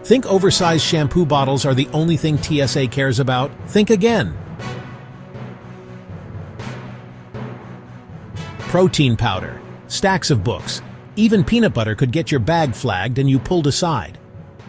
Think oversized shampoo bottles are the only thing TSA cares about? Think again. Protein powder, stacks of books, even peanut butter could get your bag flagged and you pulled aside.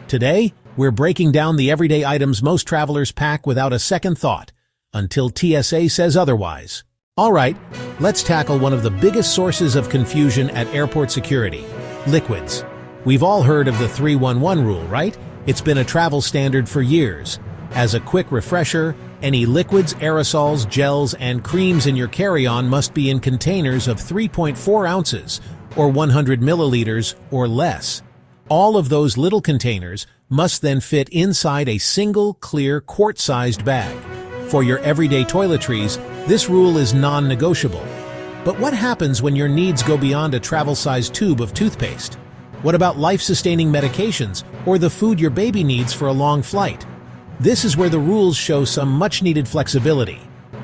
Today, we're breaking down the everyday items most travelers pack without a second thought, until TSA says otherwise. Alright, let's tackle one of the biggest sources of confusion at airport security: liquids. We've all heard of the 311 rule, right? It's been a travel standard for years. As a quick refresher, any liquids, aerosols, gels, and creams in your carry-on must be in containers of 3.4 ounces, or 100 milliliters or less. All of those little containers must then fit inside a single, clear, quart-sized bag. For your everyday toiletries, this rule is non-negotiable. But what happens when your needs go beyond a travel-sized tube of toothpaste? What about life-sustaining medications or the food your baby needs for a long flight? This is where the rules show some much-needed flexibility.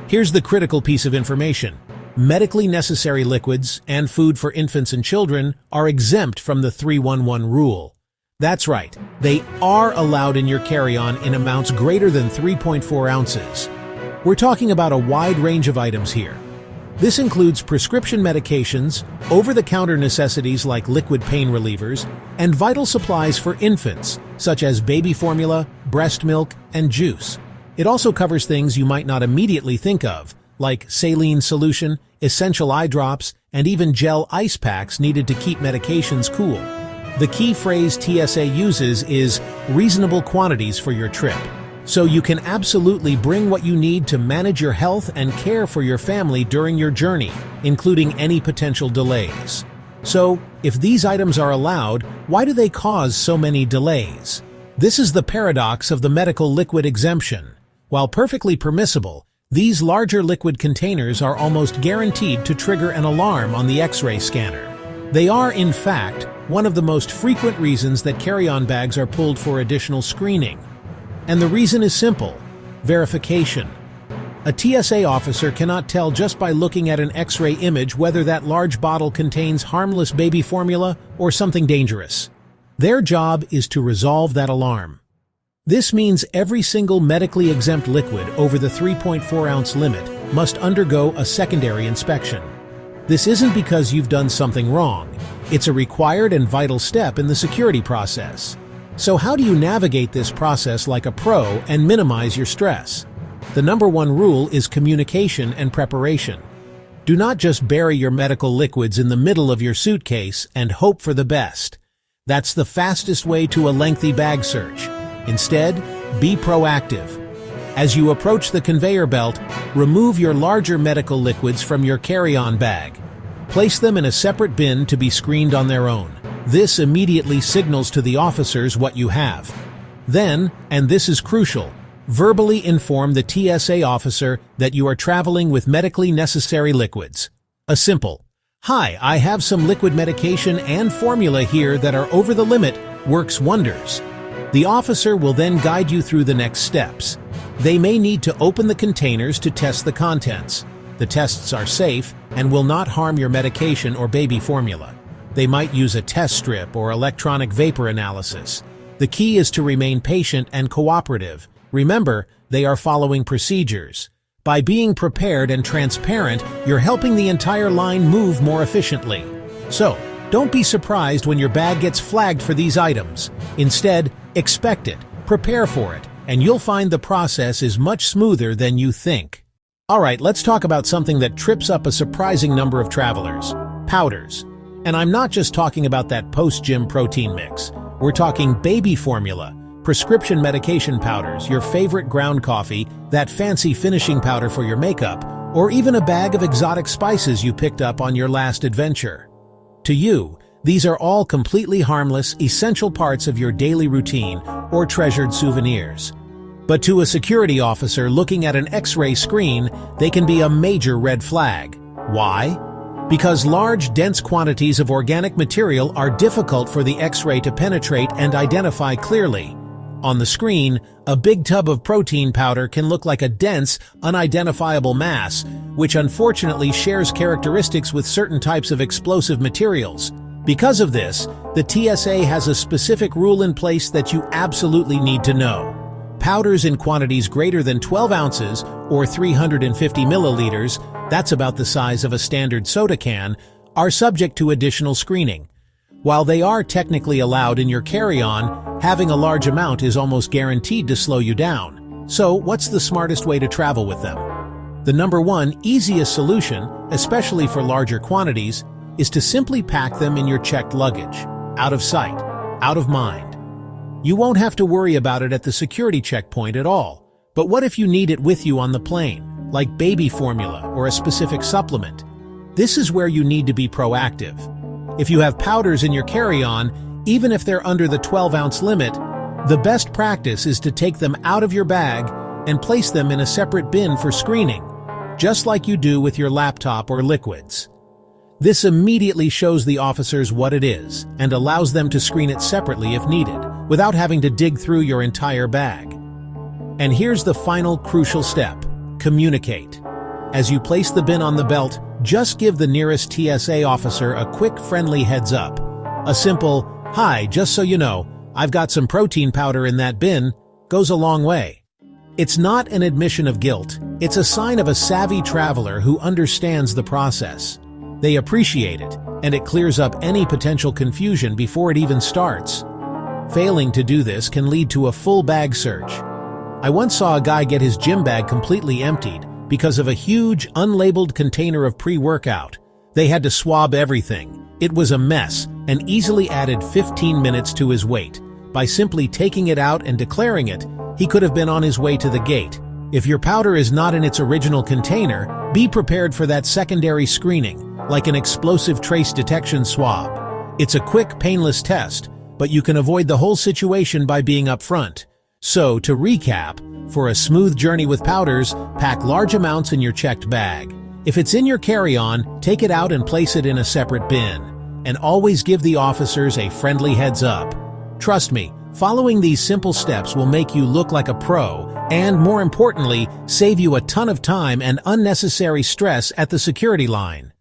Here's the critical piece of information. Medically necessary liquids and food for infants and children are exempt from the 311 rule. That's right, they are allowed in your carry-on in amounts greater than 3.4 ounces. We're talking about a wide range of items here. This includes prescription medications, over-the-counter necessities like liquid pain relievers, and vital supplies for infants, such as baby formula, breast milk, and juice. It also covers things you might not immediately think of, like saline solution, essential eye drops, and even gel ice packs needed to keep medications cool. The key phrase TSA uses is reasonable quantities for your trip. So you can absolutely bring what you need to manage your health and care for your family during your journey, including any potential delays. So, if these items are allowed, why do they cause so many delays? This is the paradox of the medical liquid exemption. While perfectly permissible, these larger liquid containers are almost guaranteed to trigger an alarm on the X-ray scanner. They are, in fact, one of the most frequent reasons that carry-on bags are pulled for additional screening. And the reason is simple: verification. A TSA officer cannot tell just by looking at an X-ray image whether that large bottle contains harmless baby formula or something dangerous. Their job is to resolve that alarm. This means every single medically exempt liquid over the 3.4-ounce limit must undergo a secondary inspection. This isn't because you've done something wrong. It's a required and vital step in the security process. So how do you navigate this process like a pro and minimize your stress? The number one rule is communication and preparation. Do not just bury your medical liquids in the middle of your suitcase and hope for the best. That's the fastest way to a lengthy bag search. Instead, be proactive. As you approach the conveyor belt, remove your larger medical liquids from your carry-on bag. Place them in a separate bin to be screened on their own. This immediately signals to the officers what you have. Then, and this is crucial, verbally inform the TSA officer that you are traveling with medically necessary liquids. A simple, "Hi, I have some liquid medication and formula here that are over the limit," works wonders. The officer will then guide you through the next steps. They may need to open the containers to test the contents. The tests are safe and will not harm your medication or baby formula. They might use a test strip or electronic vapor analysis. The key is to remain patient and cooperative. Remember, they are following procedures. By being prepared and transparent, you're helping the entire line move more efficiently. So, don't be surprised when your bag gets flagged for these items. Instead, expect it, prepare for it, and you'll find the process is much smoother than you think. Alright, let's talk about something that trips up a surprising number of travelers: powders. And I'm not just talking about that post-gym protein mix. We're talking baby formula, prescription medication powders, your favorite ground coffee, that fancy finishing powder for your makeup, or even a bag of exotic spices you picked up on your last adventure. To you, these are all completely harmless, essential parts of your daily routine or treasured souvenirs. But to a security officer looking at an X-ray screen, they can be a major red flag. Why? Because large, dense quantities of organic material are difficult for the X-ray to penetrate and identify clearly. On the screen, a big tub of protein powder can look like a dense, unidentifiable mass, which unfortunately shares characteristics with certain types of explosive materials. Because of this, the TSA has a specific rule in place that you absolutely need to know. Powders in quantities greater than 12 ounces or 350 milliliters, that's about the size of a standard soda can, are subject to additional screening. While they are technically allowed in your carry-on, having a large amount is almost guaranteed to slow you down. So, what's the smartest way to travel with them? The number one easiest solution, especially for larger quantities, is to simply pack them in your checked luggage, out of sight, out of mind. You won't have to worry about it at the security checkpoint at all. But what if you need it with you on the plane, like baby formula or a specific supplement? This is where you need to be proactive. If you have powders in your carry-on, even if they're under the 12-ounce limit, the best practice is to take them out of your bag and place them in a separate bin for screening, just like you do with your laptop or liquids. This immediately shows the officers what it is and allows them to screen it separately if needed, without having to dig through your entire bag. And here's the final crucial step: communicate. As you place the bin on the belt, just give the nearest TSA officer a quick friendly heads up. A simple, "Hi, just so you know, I've got some protein powder in that bin," goes a long way. It's not an admission of guilt, it's a sign of a savvy traveler who understands the process. They appreciate it, and it clears up any potential confusion before it even starts. Failing to do this can lead to a full bag search. I once saw a guy get his gym bag completely emptied because of a huge, unlabeled container of pre-workout. They had to swab everything. It was a mess, and easily added 15 minutes to his wait. By simply taking it out and declaring it, he could have been on his way to the gate. If your powder is not in its original container, be prepared for that secondary screening, like an explosive trace detection swab. It's a quick, painless test, but you can avoid the whole situation by being upfront. So, to recap, for a smooth journey with powders, pack large amounts in your checked bag. If it's in your carry-on, take it out and place it in a separate bin. And always give the officers a friendly heads up. Trust me, following these simple steps will make you look like a pro, and more importantly, save you a ton of time and unnecessary stress at the security line.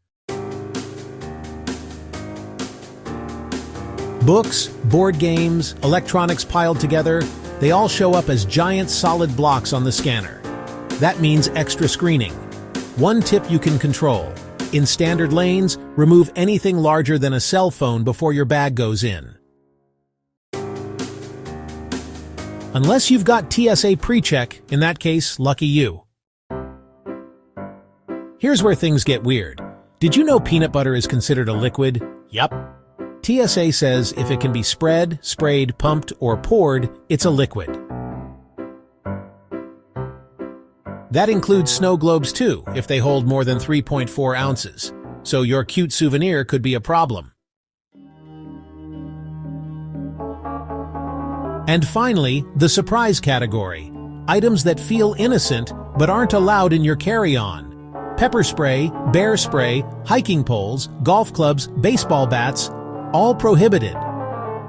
Books, board games, electronics piled together, they all show up as giant solid blocks on the scanner. That means extra screening. One tip you can control: in standard lanes, remove anything larger than a cell phone before your bag goes in. Unless you've got TSA pre-check, in that case, lucky you. Here's where things get weird. Did you know peanut butter is considered a liquid? Yup. TSA says if it can be spread, sprayed, pumped, or poured, it's a liquid. That includes snow globes too, if they hold more than 3.4 ounces. So your cute souvenir could be a problem. And finally, the surprise category. Items that feel innocent but aren't allowed in your carry-on. Pepper spray, bear spray, hiking poles, golf clubs, baseball bats, all prohibited.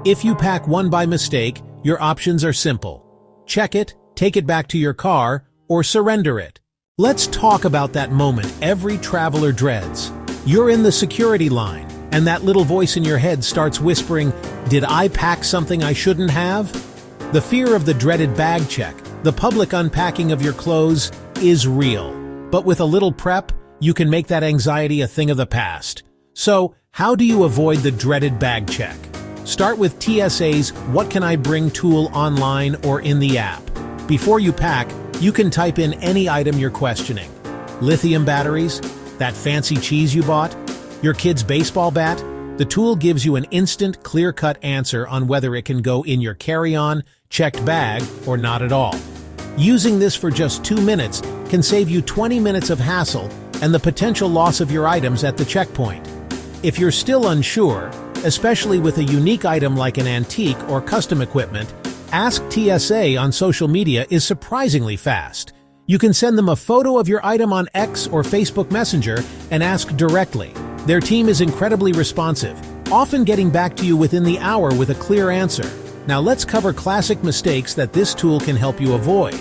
If you pack one by mistake, your options are simple. Check it, take it back to your car, or surrender it. Let's talk about that moment every traveler dreads. You're in the security line, and that little voice in your head starts whispering, "Did I pack something I shouldn't have?" The fear of the dreaded bag check, the public unpacking of your clothes, is real. But with a little prep, you can make that anxiety a thing of the past. So, how do you avoid the dreaded bag check? Start with TSA's What Can I Bring tool online or in the app. Before you pack, you can type in any item you're questioning. Lithium batteries? That fancy cheese you bought? Your kid's baseball bat? The tool gives you an instant, clear-cut answer on whether it can go in your carry-on, checked bag, or not at all. Using this for just 2 minutes can save you 20 minutes of hassle and the potential loss of your items at the checkpoint. If you're still unsure, especially with a unique item like an antique or custom equipment, Ask TSA on social media is surprisingly fast. You can send them a photo of your item on X or Facebook Messenger and ask directly. Their team is incredibly responsive, often getting back to you within the hour with a clear answer. Now let's cover classic mistakes that this tool can help you avoid.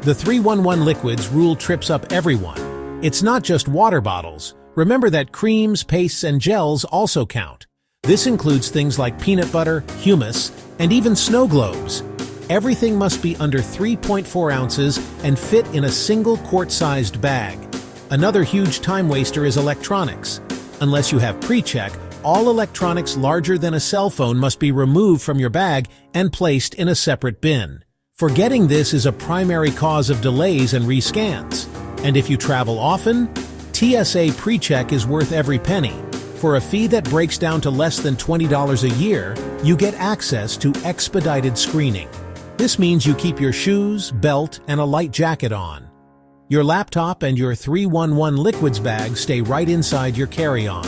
The 311 liquids rule trips up everyone. It's not just water bottles. Remember that creams, pastes, and gels also count. This includes things like peanut butter, hummus, and even snow globes. Everything must be under 3.4 ounces and fit in a single quart-sized bag. Another huge time waster is electronics. Unless you have pre-check, all electronics larger than a cell phone must be removed from your bag and placed in a separate bin. Forgetting this is a primary cause of delays and rescans. And if you travel often, TSA pre-check is worth every penny. For a fee that breaks down to less than $20 a year, you get access to expedited screening. This means you keep your shoes, belt, and a light jacket on. Your laptop and your 311 liquids bag stay right inside your carry-on.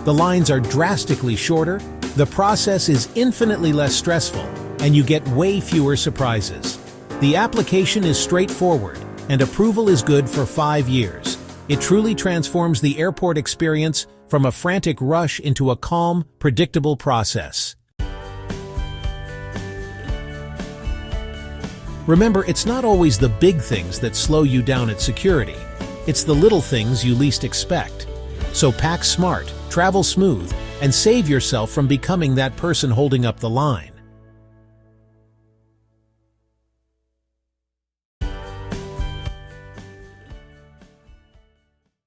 The lines are drastically shorter, the process is infinitely less stressful, and you get way fewer surprises. The application is straightforward, and approval is good for 5 years. It truly transforms the airport experience from a frantic rush into a calm, predictable process. Remember, it's not always the big things that slow you down at security. It's the little things you least expect. So pack smart, travel smooth, and save yourself from becoming that person holding up the line.